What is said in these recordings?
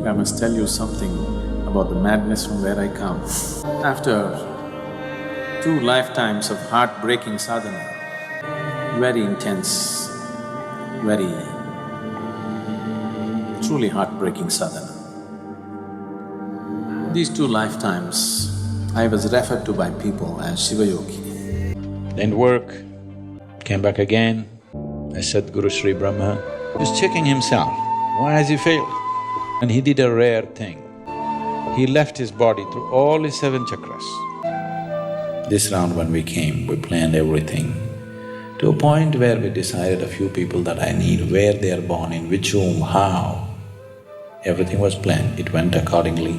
think I must tell you something about the madness from where I come. After 2 lifetimes of heartbreaking sadhana, very intense, very truly heartbreaking sadhana. These 2 lifetimes, I was referred to by people as Shiva Yogi. Then work, came back again as Sadhguru Sri Brahma. He was checking himself, why has he failed? And he did a rare thing. He left his body through all his 7 chakras. This round when we came, we planned everything to a point where we decided a few people that I need, where they are born, in which room, how. Everything was planned, it went accordingly.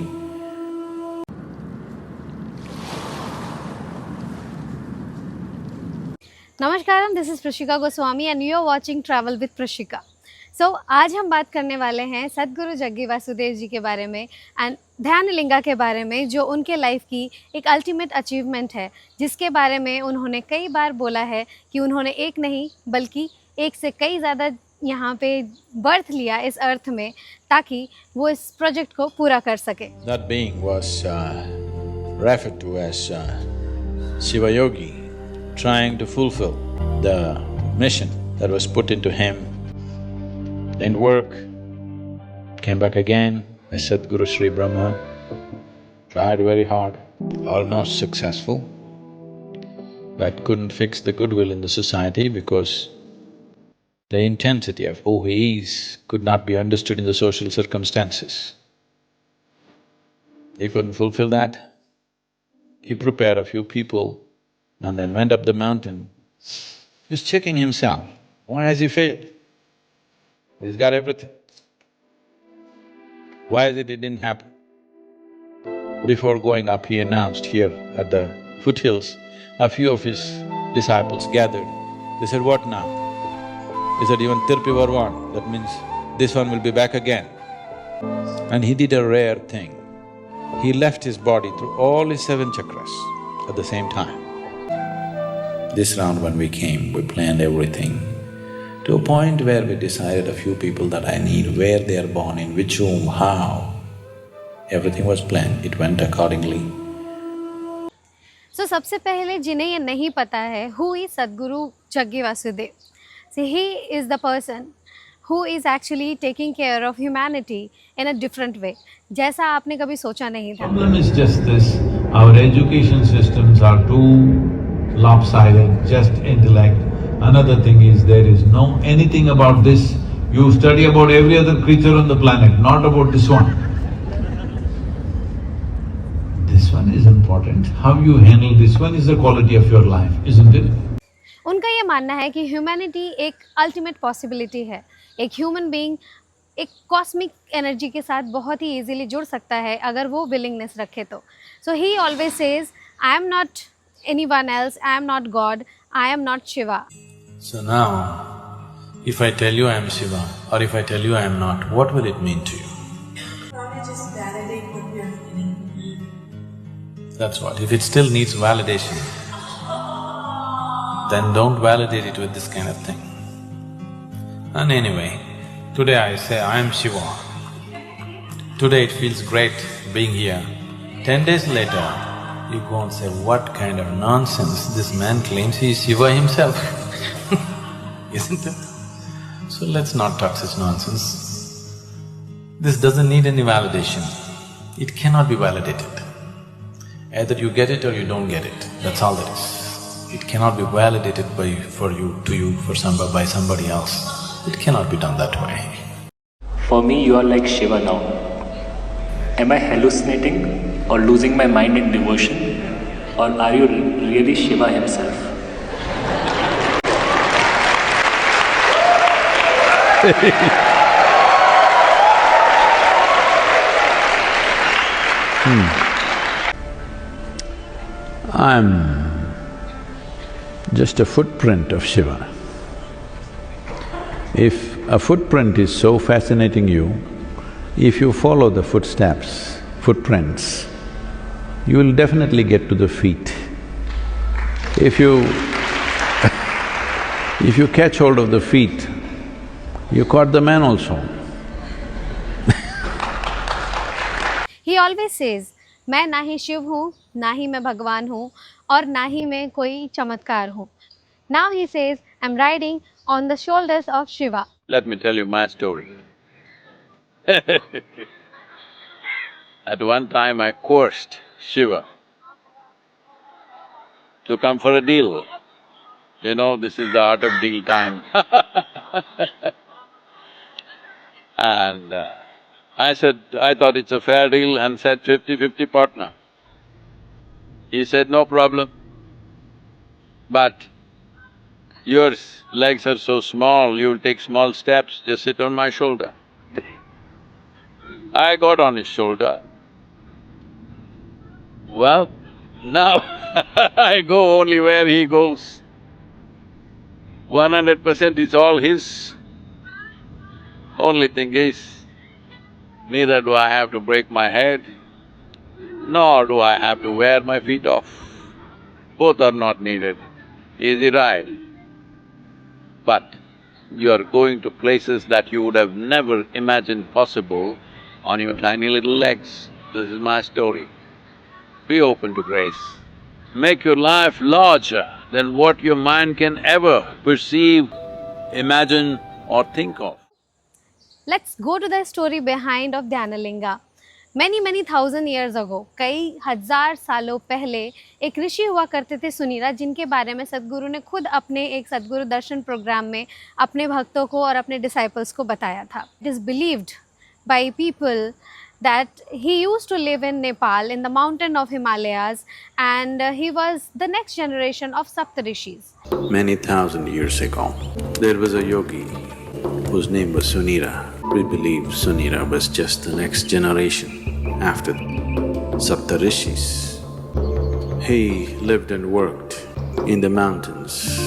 नमस्कारम, this is Prashika Goswami and you are watching travel with Prashika. So आज हम बात करने वाले हैं सद्गुरु जग्गी वासुदेव जी के बारे में एंड ध्यानलिंगा के बारे में, जो उनके लाइफ की एक अल्टीमेट अचीवमेंट है, जिसके बारे में उन्होंने कई बार बोला है कि उन्होंने एक नहीं बल्कि एक से कई ज़्यादा यहाँ पे बर्थ लिया इस अर्थ में, ताकि वो इस प्रोजेक्ट को पूरा कर सके। That being was referred to as Shiva Yogi, trying to fulfill the mission that was put into him. Then work, came back again as Sadhguru Sri Brahma, tried very hard, almost successful, but couldn't fix the goodwill in the society because the intensity of who he is could not be understood in the social circumstances. He couldn't fulfill that. He prepared a few people and then went up the mountain. He was checking himself, why has he failed? He's got everything. Why is it didn't happen? Before going up, he announced here at the foothills, a few of his disciples gathered. They said, what now? He said, even Tirpi were one, that means this one will be back again. And he did a rare thing. He left his body through all his 7 chakras at the same time. This round when we came, we planned everything to a point where we decided a few people that I need, where they are born, in which room, how. Everything was planned, it went accordingly. So सबसे पहले जिन्हें ये नहीं पता है, who is Sadhguru Jaggi Vasudev? See, he is the person who is actually taking care of humanity in a different way, जैसा आपने कभी सोचा नहीं था। Problem is just this, our education systems are too lopsided, just intellect. Another thing is there is no anything about this. You study about every other creature on the planet, not about this one. This one is important. How you handle this one is the quality of your life, isn't it? उनका ये मानना है कि humanity एक ultimate possibility है। एक human being एक cosmic energy के साथ बहुत ही इजीली जुड़ सकता है अगर वो विलिंगनेस रखे तो। So he always says, I am not anyone else, I am not God, I am not Shiva. So now, if I tell you I am Shiva or if I tell you I am not, what will it mean to you? Probably just validate what we are feeling. That's what. If it still needs validation, then don't validate it with this kind of thing. And anyway, today I say I am Shiva. Today it feels great being here. 10 days later, you go and say, what kind of nonsense, this man claims he is Shiva himself isn't it? So let's not talk such nonsense. This doesn't need any validation. It cannot be validated. Either you get it or you don't get it, that's all there is. It cannot be validated by… for you, to you, for somebody… by somebody else. It cannot be done that way. For me, you are like Shiva now. Am I hallucinating or losing my mind in devotion, or are you really Shiva himself? I'm just a footprint of Shiva. If a footprint is so fascinating you, if you follow the footprints, you will definitely get to the feet. If you catch hold of the feet, you caught the man also. He always says, मैं ना ही शिव हूँ, ना ही मैं भगवान हूँ, और ना ही मैं कोई चमत्कार हूँ. Now he says, I'm riding on the shoulders of Shiva. Let me tell you my story. At one time I coerced Shiva to come for a deal. You know, this is the art of deal time. And I said, I thought it's a fair deal and said 50-50 partner. He said, no problem, but your legs are so small, you'll take small steps, just sit on my shoulder. I got on his shoulder. Well, now I go only where he goes. 100% is all his. Only thing is, neither do I have to break my head, nor do I have to wear my feet off. Both are not needed. Easy ride. But you are going to places that you would have never imagined possible on your tiny little legs. This is my story. Be open to grace. Make your life larger than what your mind can ever perceive, imagine or think of. Let's go to the story behind of Dhyanalinga. Many thousand years ago, कई हजार सालों पहले एक ऋषि हुआ करते थे सुनीरा, जिनके बारे में सद्गुरु ने खुद अपने एक सद्गुरु दर्शन प्रोग्राम में अपने भक्तों को और अपने डिसाइपल्स को बताया था. It is believed by people that he used to live in Nepal in the mountain of Himalayas, and he was the next generation of Saptarishis. Many thousand years ago, there was a yogi whose name was Sunira. We believe Sunira was just the next generation after Saptarishis. He lived and worked in the mountains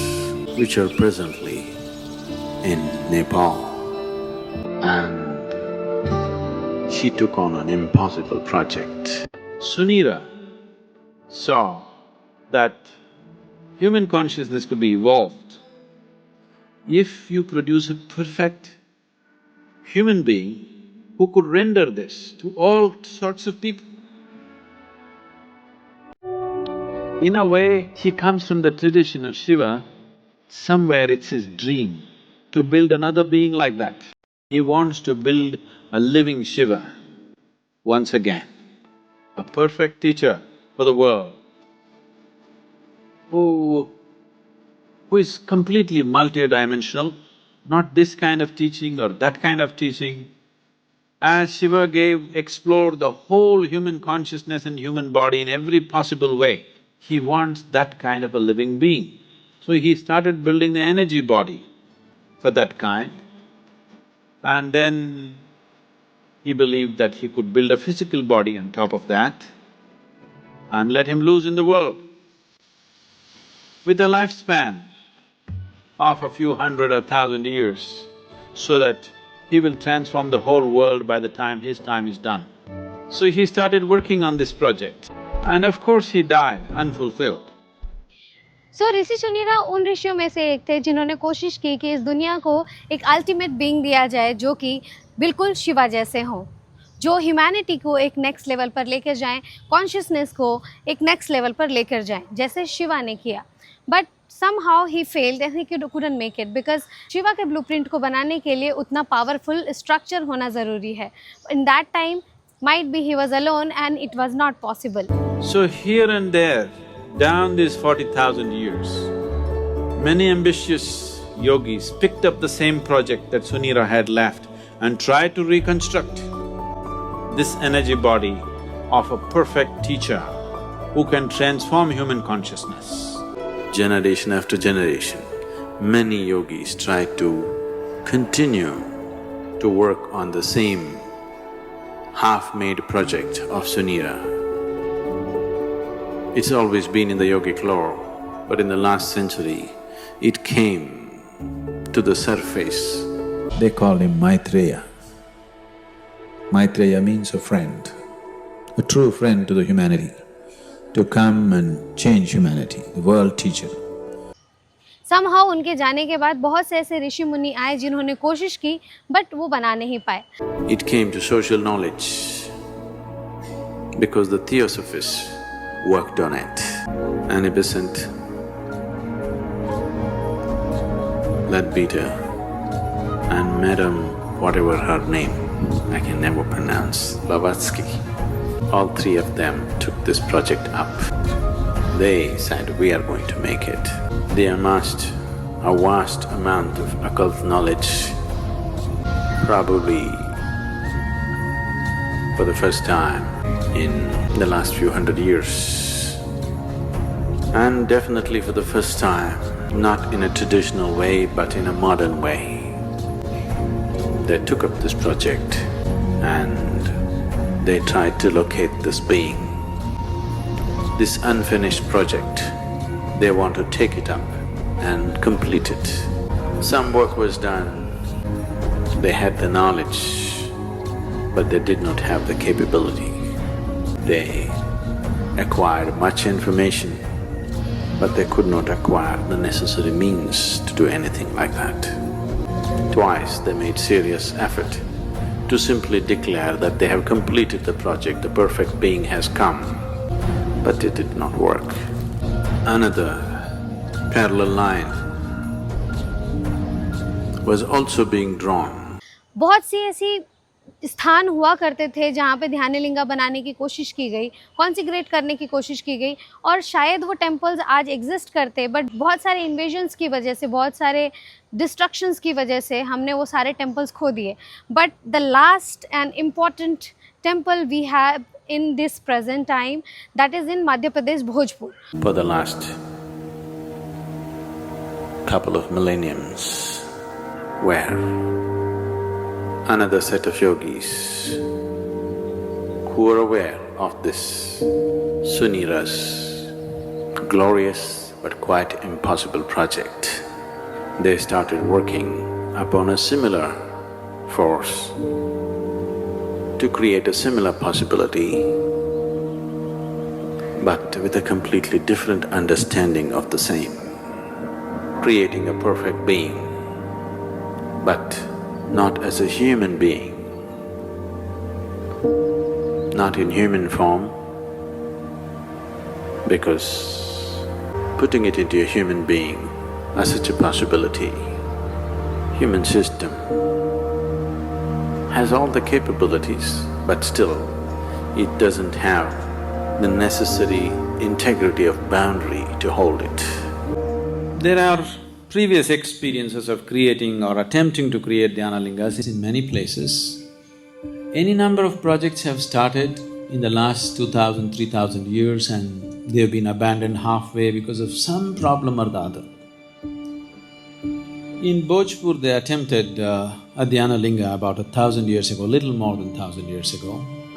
which are presently in Nepal, and he took on an impossible project. Sunira saw that human consciousness could be evolved if you produce a perfect human being who could render this to all sorts of people. In a way, he comes from the tradition of Shiva. Somewhere it's his dream to build another being like that. He wants to build a living Shiva once again, a perfect teacher for the world, who is completely multidimensional, not this kind of teaching or that kind of teaching. As Shiva explored the whole human consciousness and human body in every possible way, he wants that kind of a living being. So he started building the energy body for that kind, and then he believed that he could build a physical body on top of that and let him loose in the world with a lifespan of a few hundred or thousand years, so that he will transform the whole world by the time his time is done. So he started working on this project, and of course he died unfulfilled. So ऋषि सुनीरा उन ऋषियों में से एक थे जिन्होंने कोशिश की कि इस दुनिया को एक अल्टीमेट बीइंग दिया जाए जो कि बिल्कुल शिवा जैसे हों, जो ह्यूमैनिटी को एक नेक्स्ट लेवल पर लेकर जाएं, कॉन्शियसनेस को एक नेक्स्ट लेवल पर लेकर जाएं, जैसे शिवा ने किया. But somehow he failed and he couldn't make it because Shiva के ब्लूप्रिंट को बनाने के लिए उतना पावरफुल स्ट्रक्चर होना ज़रूरी है. In that time, might be he was alone and it was not possible. So here and there, down these 40,000 years, many ambitious yogis picked up the same project that Sunira had left and tried to reconstruct this energy body of a perfect teacher who can transform human consciousness. Generation after generation, many yogis tried to continue to work on the same half-made project of Sunira. It's always been in the yogic lore, but in the last century, it came to the surface. They call him Maitreya. Maitreya means a friend, a true friend to the humanity, to come and change humanity, the world teacher. Somehow उनके जाने के बाद बहुत से ऐसे ऋषि मुनि आए जिन्होंने कोशिश की बट वो बना नहीं पाए. It came to social knowledge because the Theosophists worked on it. An innocent Leadbeater and Madam whatever her name, I can never pronounce, Blavatsky, all three of them took this project up. They said, we are going to make it. They amassed a vast amount of occult knowledge, probably for the first time in the last few hundred years. And definitely for the first time, not in a traditional way but in a modern way. They took up this project and they tried to locate this being. This unfinished project, they want to take it up and complete it. Some work was done, they had the knowledge, but they did not have the capability. They acquired much information, but they could not acquire the necessary means to do anything like that. Twice they made serious effort to simply declare that they have completed the project, the perfect being has come, but it did not work. Another parallel line was also being drawn. बहुत सी ऐसी स्थान हुआ करते थे जहाँ पे ध्यानलिंगा बनाने की कोशिश की गई, कॉन्सिक्रेट करने की कोशिश की गई, और शायद वो टेम्पल्स आज एग्जिस्ट करते, बट बहुत सारे इन्वेजन्स की वजह से, बहुत सारे डिस्ट्रक्शंस की वजह से हमने वो सारे टेम्पल्स खो दिए. But the last and important temple we have in this present time, that is in Madhya Pradesh, Bhojpur. For the last couple of millenniums, where another set of yogis who were aware of this Sunira's glorious but quite impossible project, they started working upon a similar force to create a similar possibility, but with a completely different understanding of the same, creating a perfect being, but not as a human being, not in human form, because putting it into a human being as such a possibility, human system has all the capabilities, but still it doesn't have the necessary integrity of boundary to hold it. There are previous experiences of creating or attempting to create Dhyanlingas in many places. Any number of projects have started in the last 2000, 3000 years and they have been abandoned halfway because of some problem or the other. In Bhojpur, they attempted a Dhyanalinga about 1,000 years ago, little more than 1,000 years ago.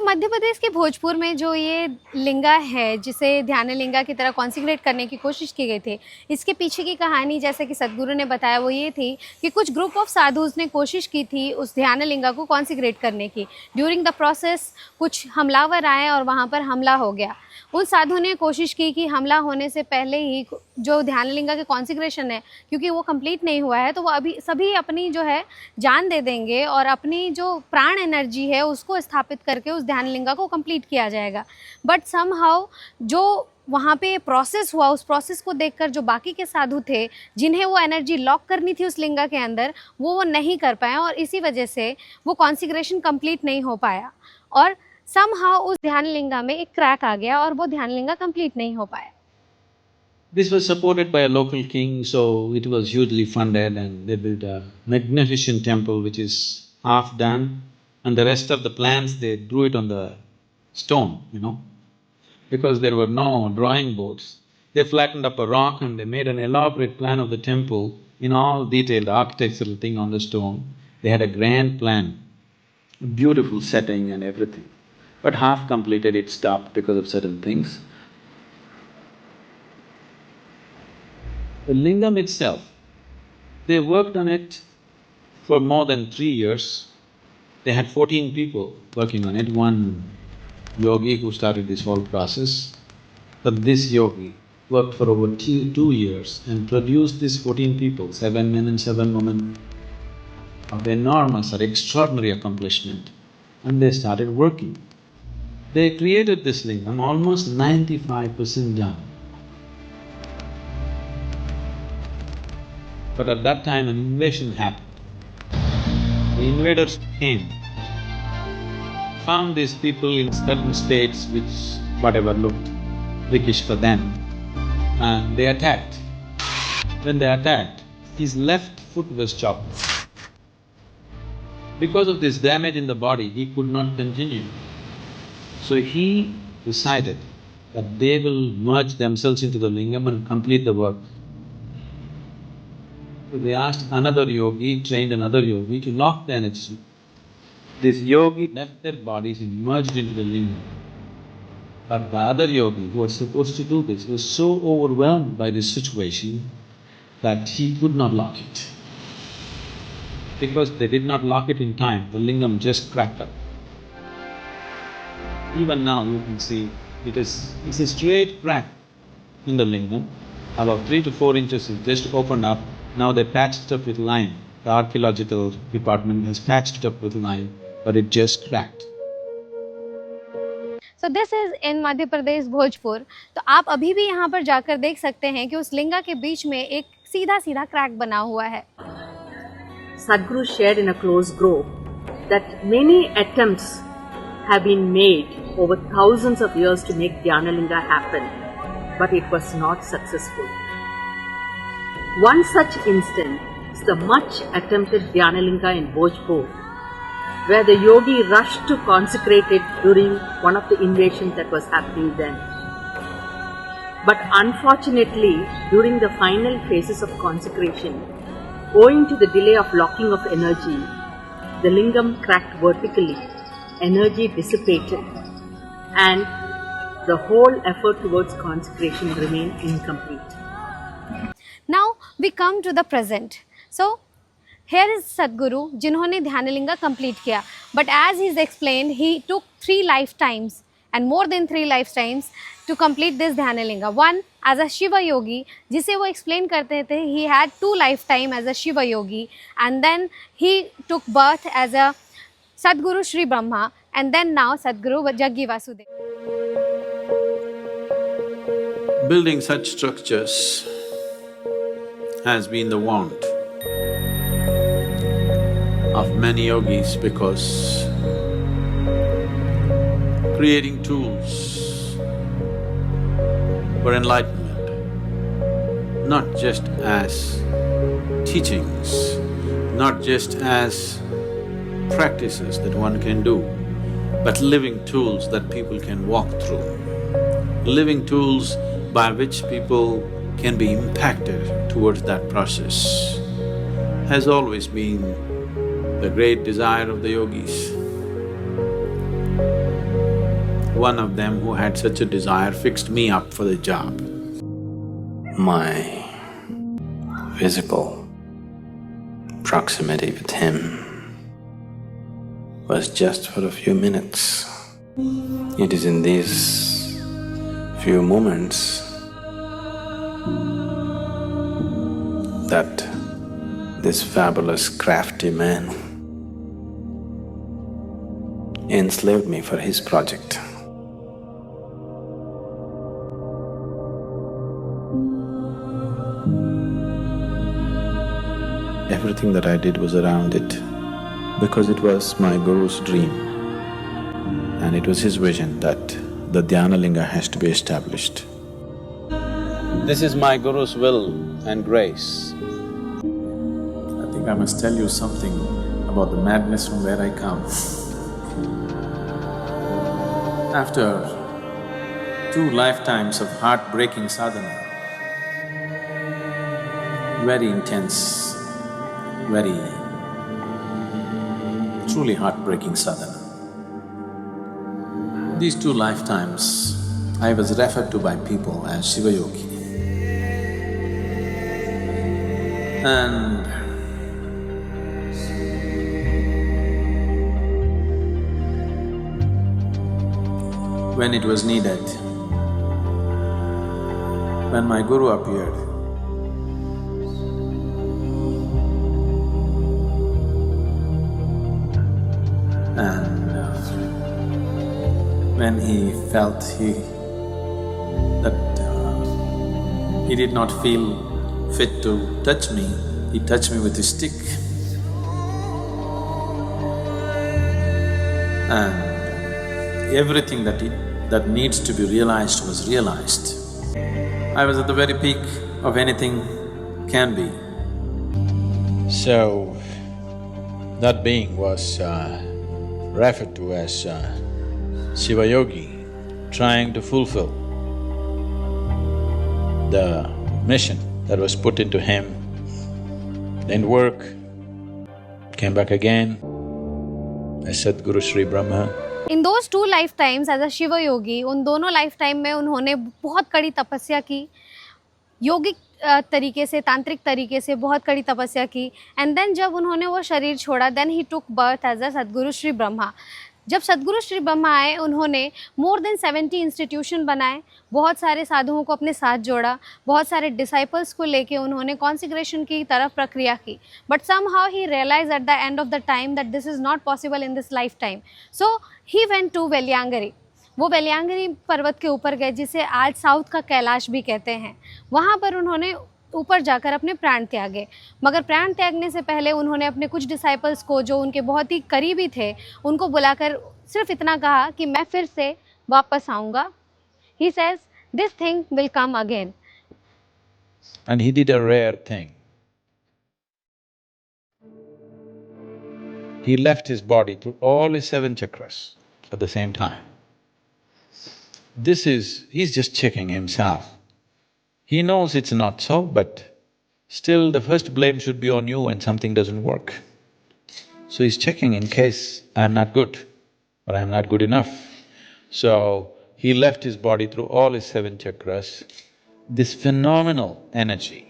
Madhya Pradesh के भोजपुर में जो ये लिंगा है जिसे ध्यानलिंगा की तरह consecrate करने की कोशिश की गई थी, इसके पीछे की कहानी जैसे कि सदगुरु ने बताया वो ये थी कि कुछ ग्रुप ऑफ साधुज ने कोशिश की थी उस ध्यानलिंगा को कॉन्सिक्रेट करने की. ड्यूरिंग द प्रोसेस कुछ हमलावर आए और वहाँ पर हमला हो गया. उन साधु ने कोशिश की कि हमला होने से पहले ही जो ध्यानलिंगा के कॉन्सिक्रेशन है, क्योंकि वो कंप्लीट नहीं हुआ है, तो वो अभी सभी अपनी जो है जान दे देंगे और अपनी जो प्राण एनर्जी है उसको स्थापित करके उस ध्यानलिंगा को कंप्लीट किया जाएगा. बट समहाउ जो वहाँ पे प्रोसेस हुआ, उस प्रोसेस को देखकर जो बाकी के साधु थे जिन्हें वो एनर्जी लॉक करनी थी उस लिंगा के अंदर, वो नहीं कर पाए और इसी वजह से वो कॉन्सिक्रेशन कंप्लीट नहीं हो पाया और somehow उस ध्यानलिंगा में एक क्रैक आ गया और वो ध्यानलिंगा कंप्लीट नहीं हो पाया. This was supported by a local king, so it was hugely funded and they built a magnificent temple which is half done and the rest of the plans they drew it on the stone, because there were no drawing boards. They flattened up a rock and they made an elaborate plan of the temple in all detailed architectural thing on the stone. They had a grand plan, a beautiful setting and everything. But half completed, it stopped because of certain things. The lingam itself, they worked on it for more than 3 years. They had 14 people working on it, one yogi who started this whole process. But this yogi worked for over 2 years and produced these 14 people, 7 men and 7 women, of enormous or extraordinary accomplishment, and they started working. They created this lingam almost 95% done. But at that time an invasion happened. The invaders came, found these people in certain states which whatever looked prickish for them, and they attacked. When they attacked, his left foot was chopped. Because of this damage in the body, he could not continue. So he decided that they will merge themselves into the lingam and complete the work. So they asked another yogi, trained another yogi to lock the energy. This yogi left their bodies and merged into the lingam. But the other yogi who was supposed to do this was so overwhelmed by this situation that he could not lock it. Because they did not lock it in time, the lingam just cracked up. Even now you can see it's a straight crack in the lingam, about 3 to 4 inches is just opened up. Now they patched it up with lime. The archaeological department has patched it up with lime, but it just cracked. So this is in Madhya Pradesh Bhojpur. तो आप अभी भी यहाँ पर जाकर देख सकते हैं कि उस लिंगा के बीच में एक सीधा सीधा क्रैक बना हुआ है। Sadhguru shared in a close group that many attempts have been made over thousands of years to make Dhyanlinga happen, but it was not successful. One such instance is the much attempted Dhyanlinga in Bhojpur, where the yogi rushed to consecrate it during one of the invasions that was happening then. But unfortunately, during the final phases of consecration, owing to the delay of locking of energy, the lingam cracked vertically, energy dissipated, and the whole effort towards consecration remained incomplete. Now we come to the present. So here is Sadhguru जिन्होंने ध्यानलिंगा complete किया, but as he's explained, he took 3 lifetimes and more than 3 lifetimes to complete this Dhyanlinga. One as a Shiva Yogi, जिसे वो explain करते थे, he had 2 lifetime as a Shiva Yogi, and then he took birth as a Sadhguru Sri Brahma, and then now Sadhguru Jaggi Vasudev. Building such structures has been the want of many yogis, because creating tools for enlightenment, not just as teachings, not just as practices that one can do, but living tools that people can walk through, living tools by which people can be impacted towards that process, has always been the great desire of the yogis. One of them who had such a desire fixed me up for the job. My physical proximity with him was just for a few minutes. It is in these few moments that this fabulous, crafty man enslaved me for his project. Everything that I did was around it, because it was my Guru's dream, and it was his vision that the Dhyanlinga has to be established. This is my Guru's will and grace. I think I must tell you something about the madness from where I come. After 2 lifetimes of heartbreaking sadhana, very intense, very truly heartbreaking sadhana. These 2 lifetimes, I was referred to by people as Shiva Yogi. And when it was needed, when my Guru appeared, and when he felt he did not feel fit to touch me, he touched me with his stick. And everything that needs to be realized was realized. I was at the very peak of anything can be. So, that being was referred to as Shiva Yogi, trying to fulfill the mission that was put into him. Didn't work, came back again as Sadhguru Sri Brahma. In those 2 lifetimes as a Shiva yogi, उन दोनों life time में उन्होंने बहुत कड़ी तपस्या की, योगिक तरीके से, तांत्रिक तरीके से बहुत कड़ी तपस्या की। एंड देन जब उन्होंने वो शरीर छोड़ा, then he took birth as a Sadguru Shri Brahma. जब सदगुरु श्री ब्रह्मा आए, उन्होंने मोर देन 70 इंस्टीट्यूशन बनाए, बहुत सारे साधुओं को अपने साथ जोड़ा, बहुत सारे डिसाइपल्स को लेके उन्होंने कॉन्सिक्रेशन की तरफ प्रक्रिया की। But somehow he realize at the end of the time that this is not possible in this lifetime. So he went to Velliangiri. वो वेलियांगरी पर्वत के ऊपर गए, जिसे आज साउथ का कैलाश भी कहते हैं। वहाँ पर उन्होंने ऊपर जाकर अपने प्राण त्यागे, मगर प्राण त्यागने से पहले उन्होंने अपने कुछ डिसाइपल्स को, जो उनके बहुत ही करीबी थे, उनको बुलाकर सिर्फ इतना कहा कि मैं फिर से वापस आऊँगा। He says this thing will come again. And he did a rare thing. He left his body through all his 7 chakras at the same time. He's just checking himself. He knows it's not so, but still the first blame should be on you when something doesn't work. So he's checking in case I'm not good or I'm not good enough. So he left his body through all his 7 chakras. This phenomenal energy,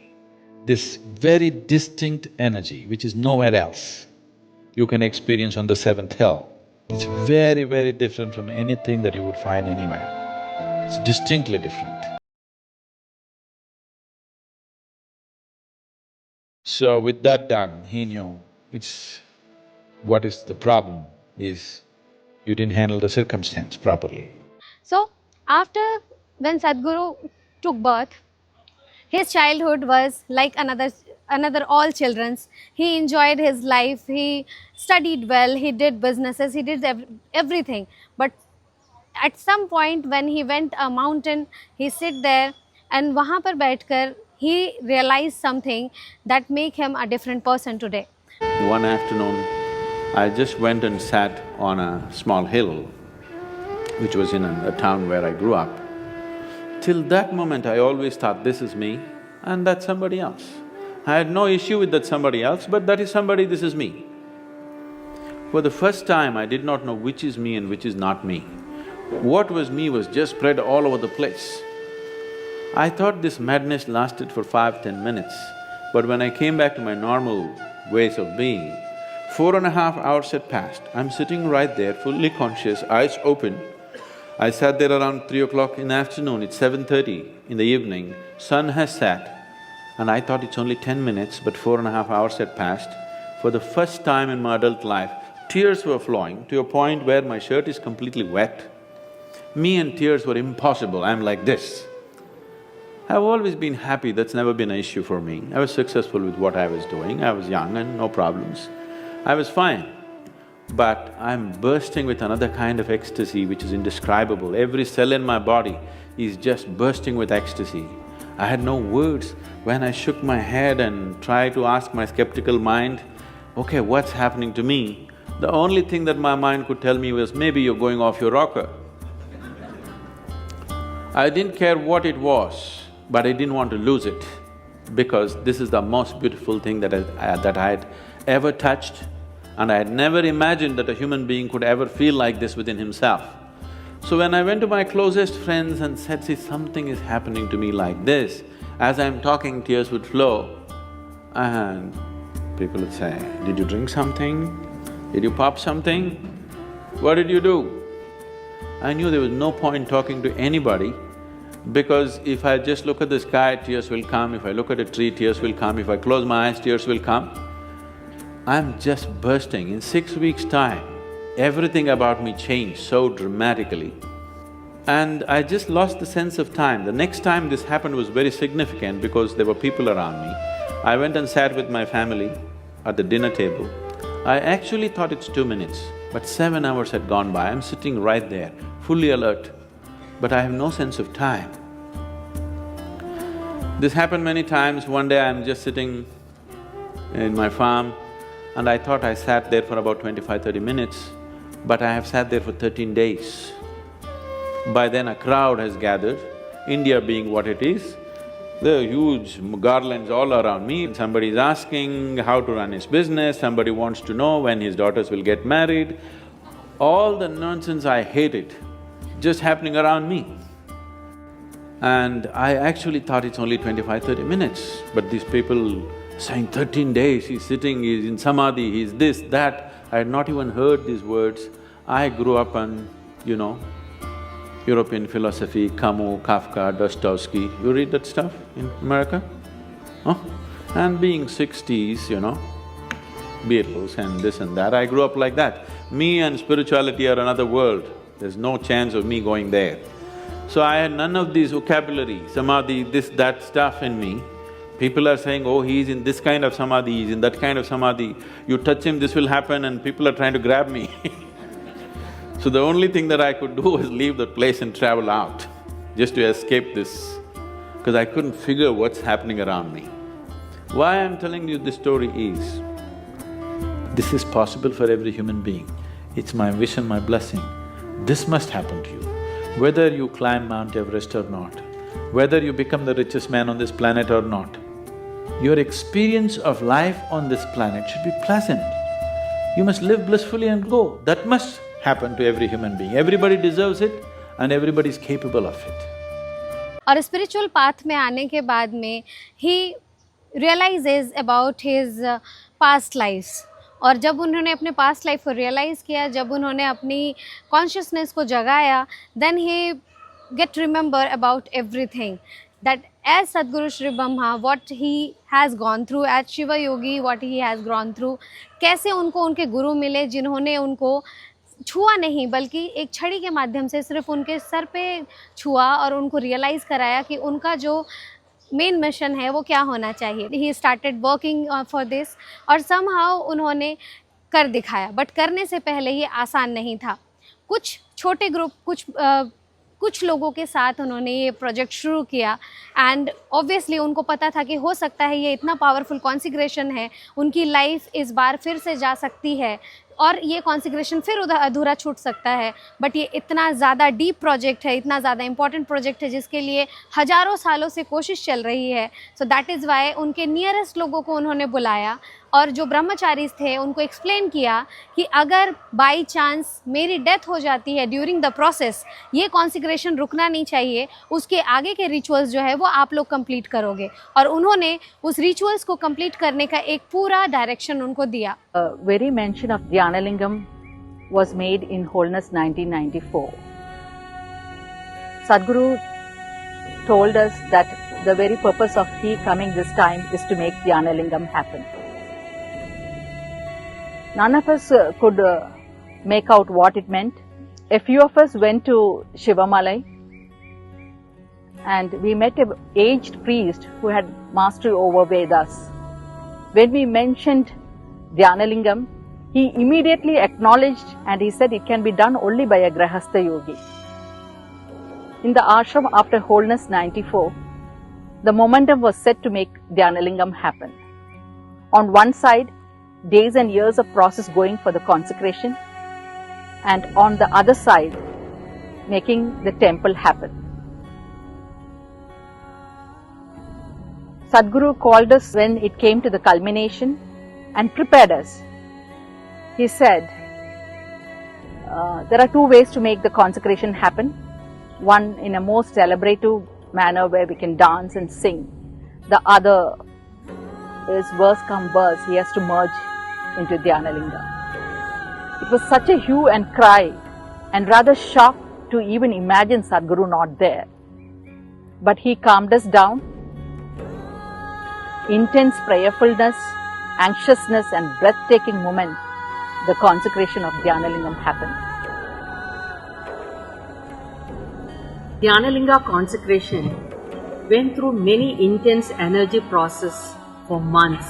this very distinct energy which is nowhere else, you can experience on the 7th hill. It's very, very different from anything that you would find anywhere. It's distinctly different. So with that done, he knew what is the problem is you didn't handle the circumstance properly. So after when Sadhguru took birth, his childhood was like another all children's. He enjoyed his life, he studied well, he did businesses, he did everything. But at some point when he went a mountain, he sit there and वहाँ पर बैठकर he realized something that make him a different person today. One afternoon, I just went and sat on a small hill, which was in a town where I grew up. Till that moment, I always thought, this is me and that's somebody else. I had no issue with that somebody else, but that is somebody, this is me. For the first time, I did not know which is me and which is not me. What was me was just spread all over the place. I thought this madness lasted for 5–10 minutes, but when I came back to my normal ways of being, 4.5 hours had passed. I'm sitting right there, fully conscious, eyes open. I sat there around 3 o'clock in the afternoon, it's 7:30 in the evening, sun has set, and I thought it's only 10 minutes, but 4.5 hours had passed. For the first time in my adult life, tears were flowing to a point where my shirt is completely wet. Me and tears were impossible, I'm like this. I've always been happy, that's never been an issue for me. I was successful with what I was doing, I was young and no problems. I was fine. But I'm bursting with another kind of ecstasy which is indescribable. Every cell in my body is just bursting with ecstasy. I had no words. When I shook my head and tried to ask my skeptical mind, okay, what's happening to me? The only thing that my mind could tell me was, maybe you're going off your rocker. I didn't care what it was, but I didn't want to lose it, because this is the most beautiful thing that I had ever touched, and I had never imagined that a human being could ever feel like this within himself. So when I went to my closest friends and said, see, something is happening to me like this, as I'm talking, tears would flow, and people would say, did you drink something? Did you pop something? What did you do? I knew there was no point talking to anybody, because if I just look at the sky, tears will come, if I look at a tree, tears will come, if I close my eyes, tears will come. I'm just bursting. In 6 weeks' time, everything about me changed so dramatically. And I just lost the sense of time. The next time this happened was very significant because there were people around me. I went and sat with my family at the dinner table. I actually thought it's 2 minutes, but 7 hours had gone by. I'm sitting right there, fully alert, but I have no sense of time. This happened many times. One day I'm just sitting in my farm and I thought I sat there for about 25–30 minutes, but I have sat there for 13 days. By then a crowd has gathered, India being what it is, there are huge garlands all around me. Somebody is asking how to run his business, somebody wants to know when his daughters will get married. All the nonsense, I hate it, just happening around me. And I actually thought it's only 25–30 minutes, but these people saying 13 days, he's sitting, he's in samadhi, he's this, that. I had not even heard these words. I grew up on, European philosophy, Camus, Kafka, Dostoevsky. You read that stuff in America? Huh? And being 60s, Beatles and this and that, I grew up like that. Me and spirituality are another world, there's no chance of me going there. So I had none of these vocabulary, samadhi, this, that stuff in me. People are saying, oh, he's in this kind of samadhi, he's in that kind of samadhi. You touch him, this will happen, and people are trying to grab me So the only thing that I could do was leave the place and travel out, just to escape this, because I couldn't figure what's happening around me. Why I'm telling you this story is, this is possible for every human being. It's my wish and my blessing. This must happen to you. Whether you climb Mount Everest or not, whether you become the richest man on this planet or not, your experience of life on this planet should be pleasant. You must live blissfully and go. That must happen to every human being. Everybody deserves it and everybody is capable of it. और spiritual path में आने के बाद में he realizes about his past lives. और जब उन्होंने अपने पास्ट लाइफ को रियलाइज़ किया, जब उन्होंने अपनी कॉन्शियसनेस को जगाया, then he get remember about everything. That as Sadhguru Sri Brahma, what he has gone through, as Shiva Yogi, what he has gone through, कैसे उनको उनके गुरु मिले जिन्होंने उनको छुआ नहीं बल्कि एक छड़ी के माध्यम से सिर्फ उनके सर पे छुआ और उनको रियलाइज़ कराया कि उनका जो मेन मिशन है वो क्या होना चाहिए. He started working for this और समहाउ उन्होंने कर दिखाया, बट करने से पहले ये आसान नहीं था. कुछ छोटे ग्रुप, कुछ लोगों के साथ उन्होंने ये प्रोजेक्ट शुरू किया एंड ऑब्वियसली उनको पता था कि हो सकता है ये इतना पावरफुल कॉन्सिक्रेशन है, उनकी लाइफ इस बार फिर से जा सकती है और ये कॉन्सिक्रेशन फिर अधूरा छूट सकता है. बट ये इतना ज़्यादा डीप प्रोजेक्ट है, इतना ज़्यादा इंपॉर्टेंट प्रोजेक्ट है जिसके लिए हज़ारों सालों से कोशिश चल रही है. सो दैट इज़ वाई उनके नियरेस्ट लोगों को उन्होंने बुलाया और जो ब्रह्मचारी थे उनको एक्सप्लेन किया कि अगर बाई चांस मेरी डेथ हो जाती है ड्यूरिंग द प्रोसेस, ये कॉन्सिक्रेशन रुकना नहीं चाहिए, उसके आगे के रिचुअल्स जो है वो आप लोग कंप्लीट करोगे. और उन्होंने उस रिचुअल्स को कंप्लीट करने का एक पूरा डायरेक्शन उनको दिया. Very mention of Dhyanlingam was made in Wholeness 1994. Sadhguru told us that the very purpose of he coming this time is to make Dhyanlingam happen. None of us could make out what it meant. A few of us went to Shivamalai and we met an aged priest who had mastery over Vedas. When we mentioned Dhyanlingam, he immediately acknowledged and he said it can be done only by a Grahastha yogi. In the ashram after Wholeness 94, the momentum was set to make Dhyanlingam happen. On one side, days and years of process going for the consecration, and on the other side, making the temple happen. Sadhguru called us when it came to the culmination and prepared us. He said, there are two ways to make the consecration happen. One in a most celebrative manner where we can dance and sing. The other is verse come verse, he has to merge into Dhyanlinga. It was such a hue and cry and rather shocked to even imagine Sadhguru not there. But he calmed us down. Intense prayerfulness, anxiousness and breathtaking moment, the consecration of Dhyanlingam happened. Dhyanlinga consecration went through many intense energy process for months.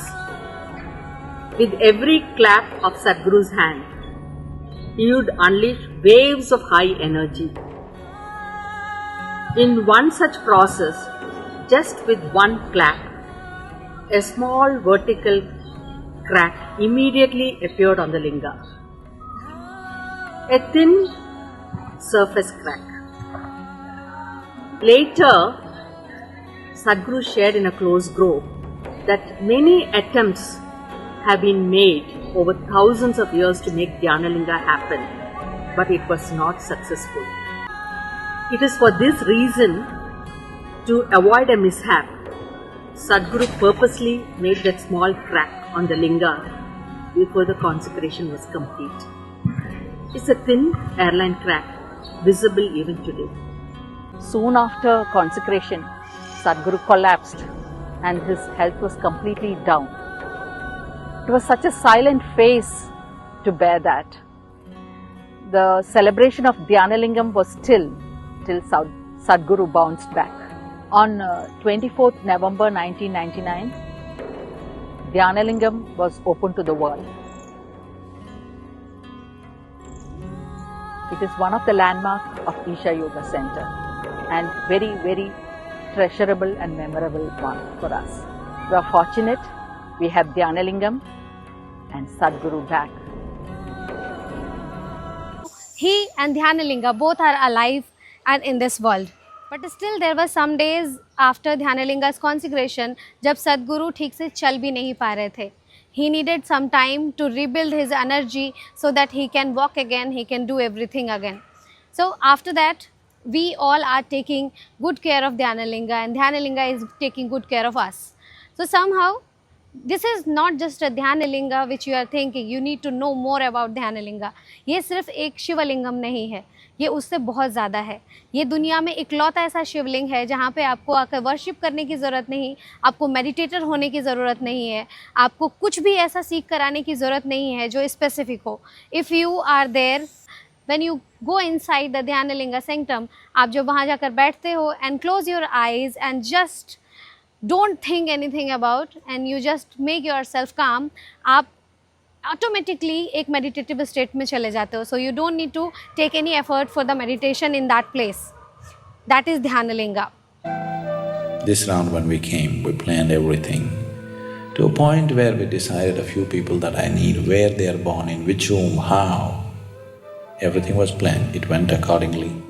With every clap of Sadhguru's hand, he would unleash waves of high energy. In one such process, just with one clap, a small vertical crack immediately appeared on the linga. A thin surface crack. Later, Sadhguru shared in a close group that many attempts have been made over thousands of years to make Dhyanlinga happen, but it was not successful. It is for this reason, to avoid a mishap, Sadhguru purposely made that small crack on the linga before the consecration was complete. It's a thin airline crack, visible even today. Soon after consecration, Sadhguru collapsed and his health was completely down. It was such a silent face to bear that. The celebration of Dhyanlingam was still till Sadhguru bounced back. On 24th November 1999, Dhyanlingam was open to the world. It is one of the landmarks of Isha Yoga Center and very, very treasurable and memorable one for us. We are fortunate we have Dhyanlingam and Sadhguru back. He and Dhyanlinga both are alive and in this world. But still there were some days after Dhyanlinga's consecration जब सदगुरु ठीक से चल भी नहीं पा रहे थे. He needed some time to rebuild his energy so that he can walk again, he can do everything again. So after that, we all are taking good care of Dhyanlinga and Dhyanlinga is taking good care of us. So somehow, this is not just a Dhyanlinga which you are thinking, you need to know more about Dhyanlinga. ये सिर्फ एक शिवलिंगम नहीं है, ये उससे बहुत ज़्यादा है. ये दुनिया में इकलौता ऐसा शिवलिंग है जहाँ पे आपको आकर वर्शिप करने की ज़रूरत नहीं, आपको मेडिटेटर होने की ज़रूरत नहीं है, आपको कुछ भी ऐसा सीख कराने की ज़रूरत नहीं है जो स्पेसिफिक हो. If you are there, when you go inside the Dhyanlinga sanctum, आप जब वहाँ जाकर बैठते हो and close your eyes and just don't think anything about and you just make yourself calm, आप automatically एक meditative state में चले जाते हो. So you don't need to take any effort for the meditation in that place. That is Dhyanlinga. This round when we came, we planned everything to a point where we decided a few people that I need, where they are born, in which room, how. Everything was planned, it went accordingly.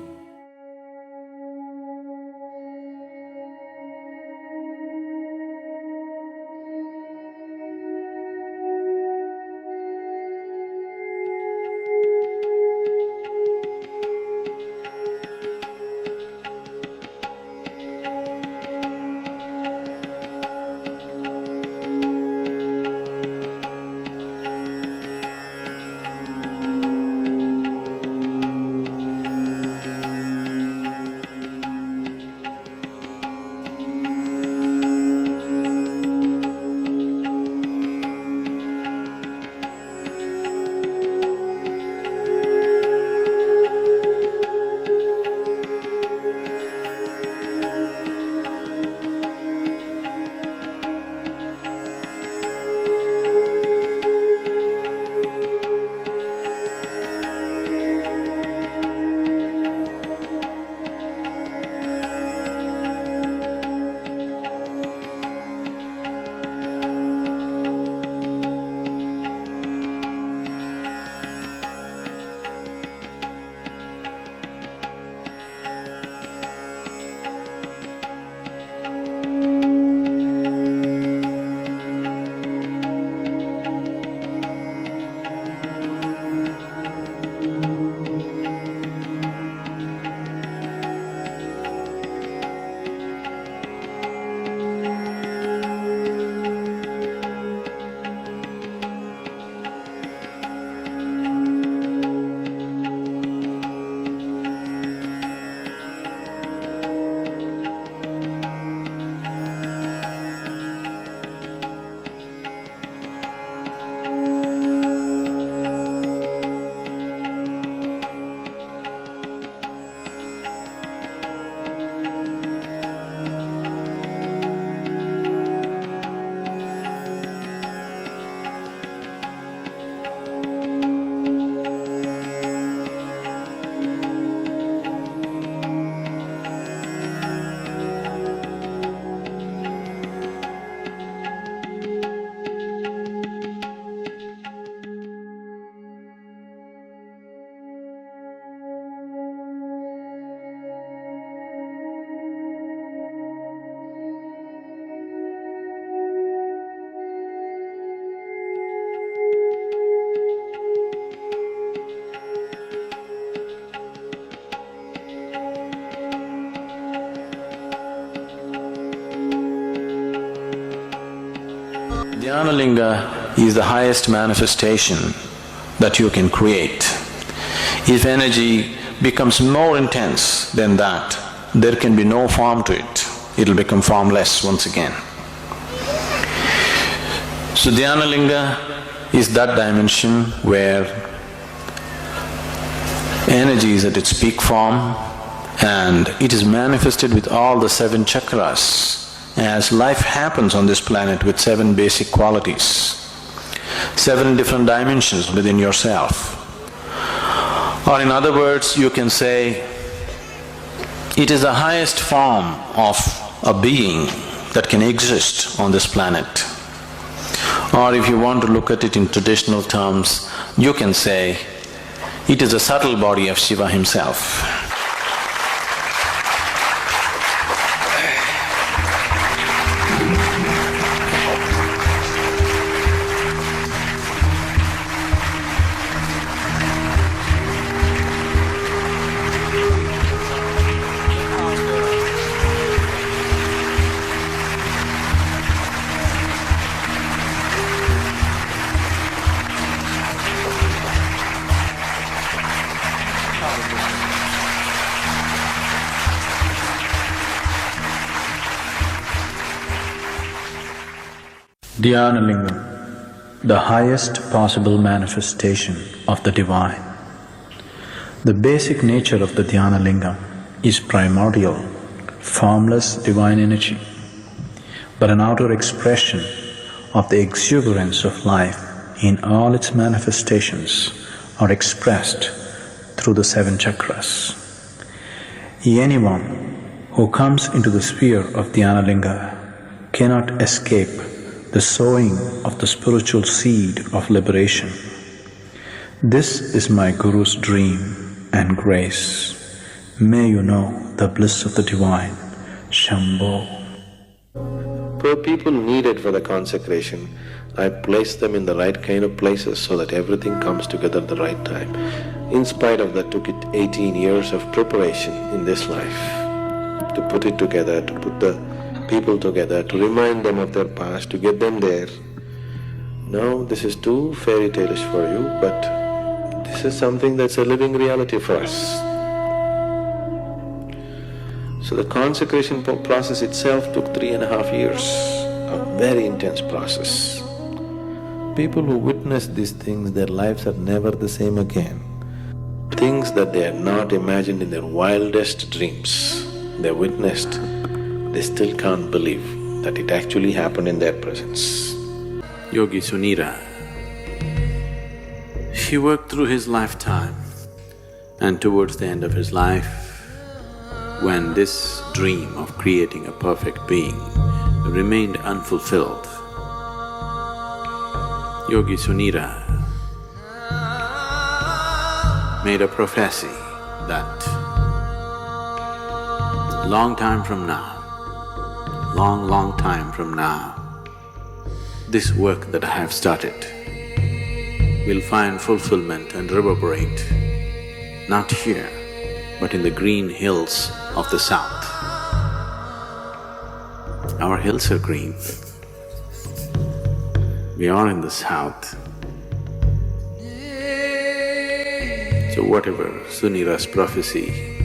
Dhyanlinga is the highest manifestation that you can create. If energy becomes more intense than that, there can be no form to it. It'll become formless once again. So Dhyanlinga is that dimension where energy is at its peak form and it is manifested with all the 7 chakras, as life happens on this planet with 7 basic qualities, 7 different dimensions within yourself. Or in other words, you can say, it is the highest form of a being that can exist on this planet. Or if you want to look at it in traditional terms, you can say, it is the subtle body of Shiva himself. Dhyanalinga, the highest possible manifestation of the divine. The basic nature of the Dhyanalinga is primordial, formless divine energy, but an outer expression of the exuberance of life in all its manifestations are expressed through the 7 chakras. Anyone who comes into the sphere of Dhyanlinga cannot escape the sowing of the spiritual seed of liberation. This is my Guru's dream and grace. May you know the bliss of the divine. Shambho. For people needed for the consecration, I place them in the right kind of places so that everything comes together at the right time. In spite of that, took it 18 years of preparation in this life to put it together, to put the people together, to remind them of their past, to get them there. No, this is too fairy tale-ish for you, but this is something that's a living reality for us. So the consecration process itself took 3.5 years, a very intense process. People who witness these things, their lives are never the same again. Things that they had not imagined in their wildest dreams, they witnessed. They still can't believe that it actually happened in their presence. Yogi Sunira, he worked through his lifetime, and towards the end of his life, when this dream of creating a perfect being remained unfulfilled, Yogi Sunira made a prophecy that long time from now, long time from now, this work that I have started will find fulfillment and reverberate, not here, but in the green hills of the south. Our hills are green. We are in the south. So whatever Sunira's prophecy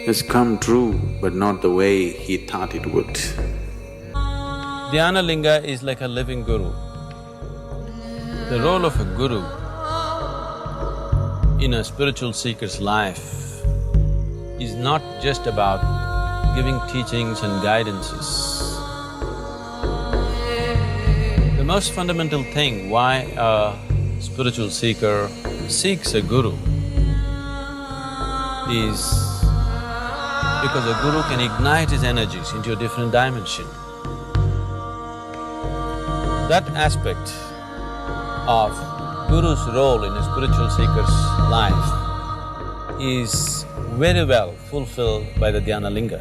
has come true, but not the way he thought it would. Dhyanalinga is like a living guru. The role of a guru in a spiritual seeker's life is not just about giving teachings and guidances. The most fundamental thing why a spiritual seeker seeks a guru is because a guru can ignite his energies into a different dimension. That aspect of guru's role in a spiritual seeker's life is very well fulfilled by the Dhyanalinga.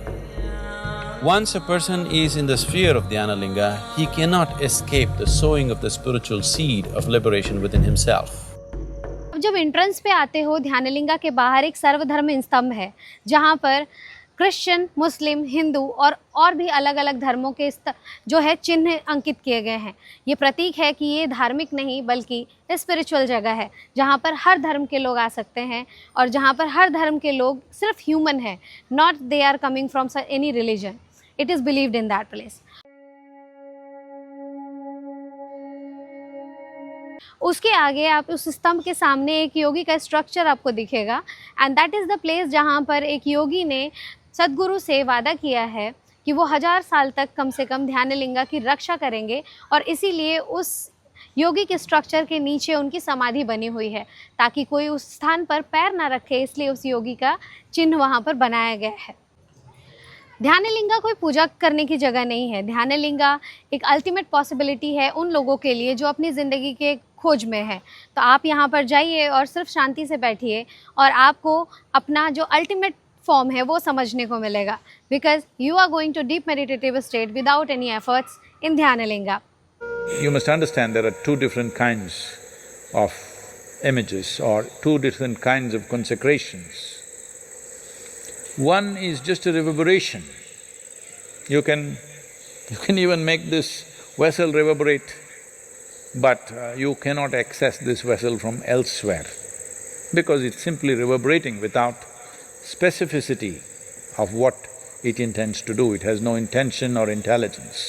Once a person is in the sphere of Dhyanlinga, he cannot escape the sowing of the spiritual seed of liberation within himself. जब entrance पे आते हो ध्यानलिंगा के बाहर एक सर्वधर्म स्तंभ है जहाँ पर क्रिश्चियन, मुस्लिम, हिंदू और भी अलग अलग धर्मों के जो है चिन्ह अंकित किए गए हैं। ये प्रतीक है कि ये धार्मिक नहीं बल्कि स्पिरिचुअल जगह है, जहाँ पर हर धर्म के लोग आ सकते हैं और जहाँ पर हर धर्म के लोग सिर्फ ह्यूमन है, not they are coming from any religion. It is believed in that place. उसके आगे आप उस स्तंभ के सामने एक योगी का स्ट्रक्चर आपको दिखेगा, and that is the place जहाँ पर एक योगी ने सद्गुरु से वादा किया है कि वो 1000 साल तक कम से कम ध्यानलिंगा की रक्षा करेंगे, और इसीलिए उस योगी के स्ट्रक्चर के नीचे उनकी समाधि बनी हुई है ताकि कोई उस स्थान पर पैर ना रखे, इसलिए उस योगी का चिन्ह वहाँ पर बनाया गया है। ध्यानलिंगा कोई पूजा करने की जगह नहीं है। ध्यानलिंगा एक अल्टीमेट पॉसिबिलिटी है उन लोगों के लिए जो अपनी ज़िंदगी के खोज में है। तो आप यहाँ पर जाइए और सिर्फ शांति से बैठिए और आपको अपना जो अल्टीमेट फॉर्म है वो समझने को मिलेगा, because you are going to deep meditative state without any efforts in Dhyanalinga. You must understand there are two different kinds of images or two different kinds of consecrations. One is just a reverberation. You can even make this vessel reverberate, but you cannot access this vessel from elsewhere because it's simply reverberating without specificity of what it intends to do. It has no intention or intelligence.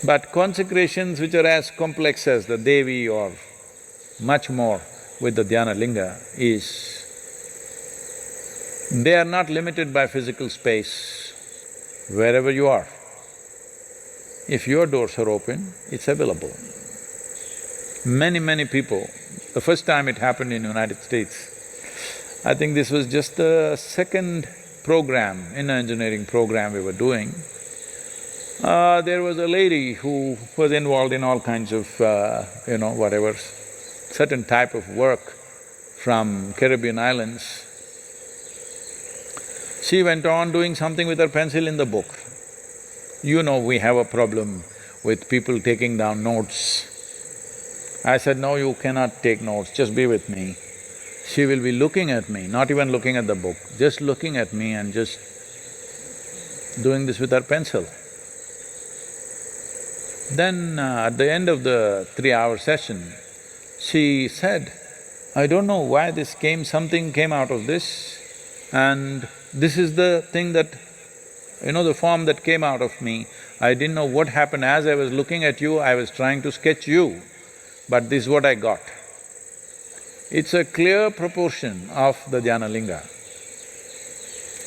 But consecrations which are as complex as the Devi or much more with the Dhyanlinga is, they are not limited by physical space. Wherever you are, if your doors are open, it's available. Many people, the first time it happened in United States, I think this was just the second program, inner engineering program we were doing. There was a lady who was involved in all kinds of, whatever, certain type of work from Caribbean islands. She went on doing something with her pencil in the book. You know, we have a problem with people taking down notes. I said, no, you cannot take notes, just be with me. She will be looking at me, not even looking at the book, just looking at me and just doing this with her pencil. Then at the end of the 3-hour session, she said, I don't know why something came out of this, and this is the thing that, the form that came out of me. I didn't know what happened. As I was looking at you, I was trying to sketch you, but this is what I got. It's a clear proportion of the Dhyanlinga.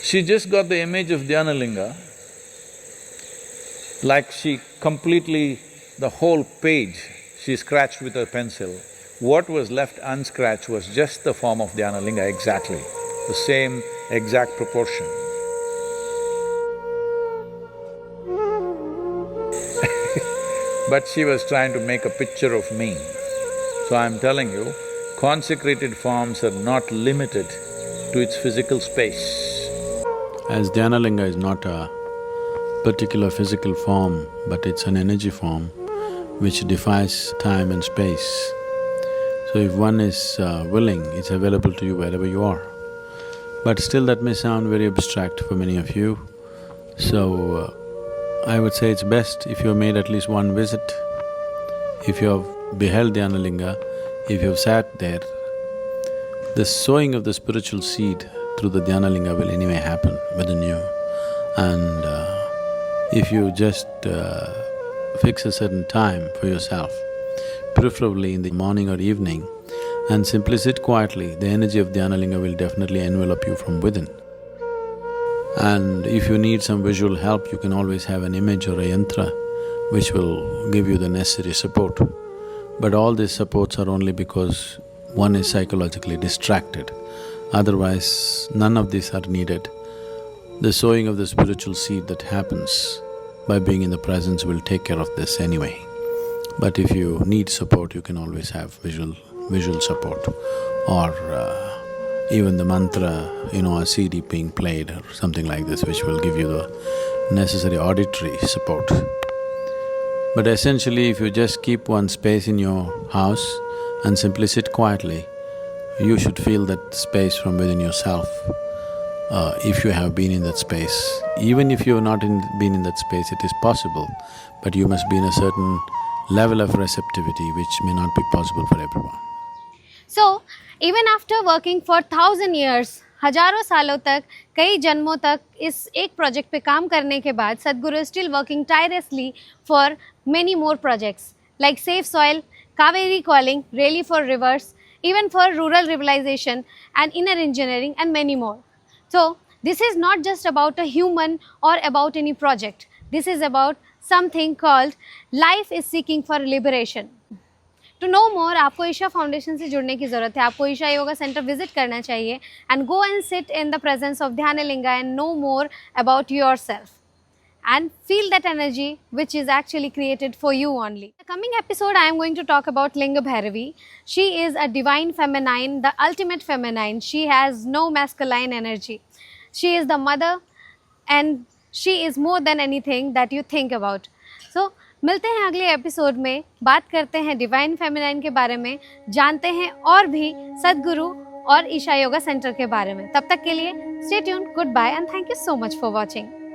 She just got the image of Dhyanlinga, like she completely… the whole page she scratched with her pencil. What was left unscratched was just the form of Dhyanlinga exactly, the same exact proportion. But she was trying to make a picture of me. So I'm telling you, consecrated forms are not limited to its physical space. As Dhyanlinga is not a particular physical form, but it's an energy form which defies time and space. So if one is willing, it's available to you wherever you are. But still that may sound very abstract for many of you. So I would say it's best if you have made at least one visit. If you have beheld Dhyanlinga, if you have sat there, the sowing of the spiritual seed through the Dhyanlinga will anyway happen within you. And if you just fix a certain time for yourself, preferably in the morning or evening, and simply sit quietly, the energy of Dhyanlinga will definitely envelop you from within. And if you need some visual help, you can always have an image or a yantra which will give you the necessary support. But all these supports are only because one is psychologically distracted. Otherwise, none of these are needed. The sowing of the spiritual seed that happens by being in the presence will take care of this anyway. But if you need support, you can always have visual support, or even the mantra, a CD being played or something like this, which will give you the necessary auditory support. But essentially, if you just keep one space in your house and simply sit quietly, you should feel that space from within yourself. if you have been in that space. Even if you have not been in that space, it is possible, but you must be in a certain level of receptivity which may not be possible for everyone. So, even after working for 1000 years, हजारों सालों तक, कई जन्मों तक इस एक project पे काम करने के बाद सदगुरु is still working tirelessly for many more projects like Safe Soil, Kaveri Calling, Really for Rivers, even for rural revitalization and inner engineering and many more. So, this is not just about a human or about any project. This is about something called life is seeking for liberation. To know more, आपको Isha foundation से जुड़ने की ज़रूरत है. आपको Isha yoga centre visit करना चाहिए and go and sit in the presence of Dhyanlinga and know more about yourself and feel that energy which is actually created for you only. In the coming episode, I am going to talk about Linga Bhairavi. She is a divine feminine, the ultimate feminine. She has no masculine energy. She is the mother and she is more than anything that you think about. So, मिलते हैं अगले episode में, बात करते हैं divine feminine के बारे में, जानते हैं और भी सदगुरु और ईशा योगा सेंटर के बारे में. तब तक के लिए stay tuned, goodbye and thank you so much for watching.